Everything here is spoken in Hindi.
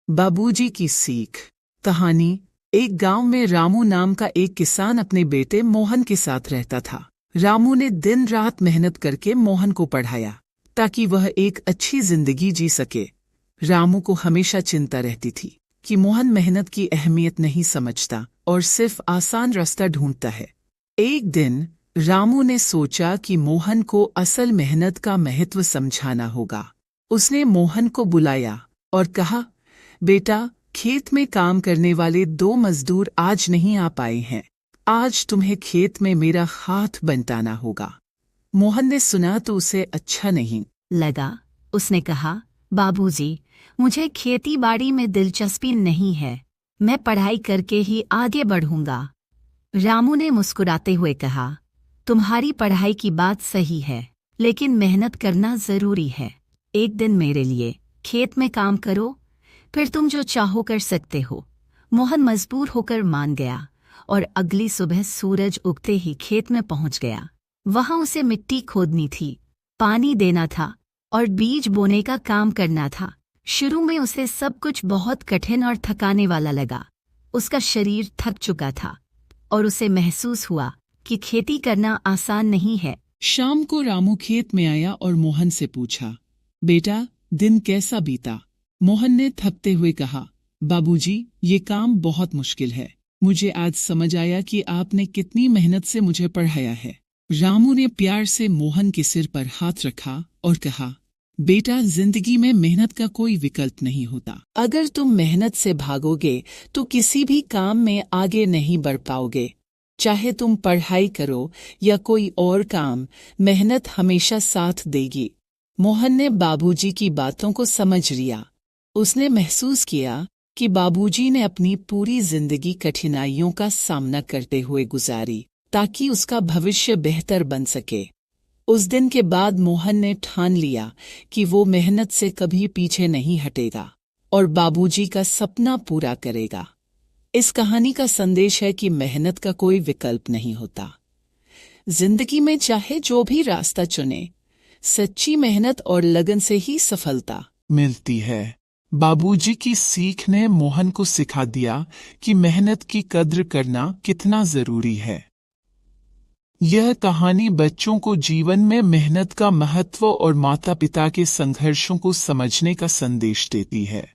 बाबूजी की सीख। कहानी। एक गांव में रामू नाम का एक किसान अपने बेटे मोहन के साथ रहता था। रामू ने दिन रात मेहनत करके मोहन को पढ़ाया ताकि वह एक अच्छी जिंदगी जी सके। रामू को हमेशा चिंता रहती थी कि मोहन मेहनत की अहमियत नहीं समझता और सिर्फ आसान रास्ता ढूंढता है। एक दिन रामू ने सोचा कि मोहन को असल मेहनत का महत्व समझाना होगा। उसने मोहन को बुलाया और कहा, बेटा, खेत में काम करने वाले 2 मजदूर आज नहीं आ पाए हैं। आज तुम्हें खेत में मेरा हाथ बंटाना होगा। मोहन ने सुना तो उसे अच्छा नहीं लगा। उसने कहा, बाबूजी, मुझे खेती बाड़ी में दिलचस्पी नहीं है। मैं पढ़ाई करके ही आगे बढ़ूंगा। रामू ने मुस्कुराते हुए कहा, तुम्हारी पढ़ाई की बात सही है, लेकिन मेहनत करना जरूरी है। एक दिन मेरे लिए खेत में काम करो, फिर तुम जो चाहो कर सकते हो। मोहन मजबूर होकर मान गया और अगली सुबह सूरज उगते ही खेत में पहुंच गया। वहां उसे मिट्टी खोदनी थी, पानी देना था और बीज बोने का काम करना था। शुरू में उसे सब कुछ बहुत कठिन और थकाने वाला लगा। उसका शरीर थक चुका था और उसे महसूस हुआ कि खेती करना आसान नहीं है। शाम को रामू खेत में आया और मोहन से पूछा, बेटा, दिन कैसा बीता? मोहन ने थकते हुए कहा, बाबूजी, ये काम बहुत मुश्किल है। मुझे आज समझ आया कि आपने कितनी मेहनत से मुझे पढ़ाया है। रामू ने प्यार से मोहन के सिर पर हाथ रखा और कहा, बेटा, जिंदगी में मेहनत का कोई विकल्प नहीं होता। अगर तुम मेहनत से भागोगे तो किसी भी काम में आगे नहीं बढ़ पाओगे। चाहे तुम पढ़ाई करो या कोई और काम, मेहनत हमेशा साथ देगी। मोहन ने बाबूजी की बातों को समझ लिया। उसने महसूस किया कि बाबूजी ने अपनी पूरी जिंदगी कठिनाइयों का सामना करते हुए गुजारी ताकि उसका भविष्य बेहतर बन सके। उस दिन के बाद मोहन ने ठान लिया कि वो मेहनत से कभी पीछे नहीं हटेगा और बाबूजी का सपना पूरा करेगा। इस कहानी का संदेश है कि मेहनत का कोई विकल्प नहीं होता। जिंदगी में चाहे जो भी रास्ता चुने, सच्ची मेहनत और लगन से ही सफलता मिलती है। बाबूजी की सीख ने मोहन को सिखा दिया कि मेहनत की कद्र करना कितना जरूरी है। यह कहानी बच्चों को जीवन में मेहनत का महत्व और माता-पिता के संघर्षों को समझने का संदेश देती है।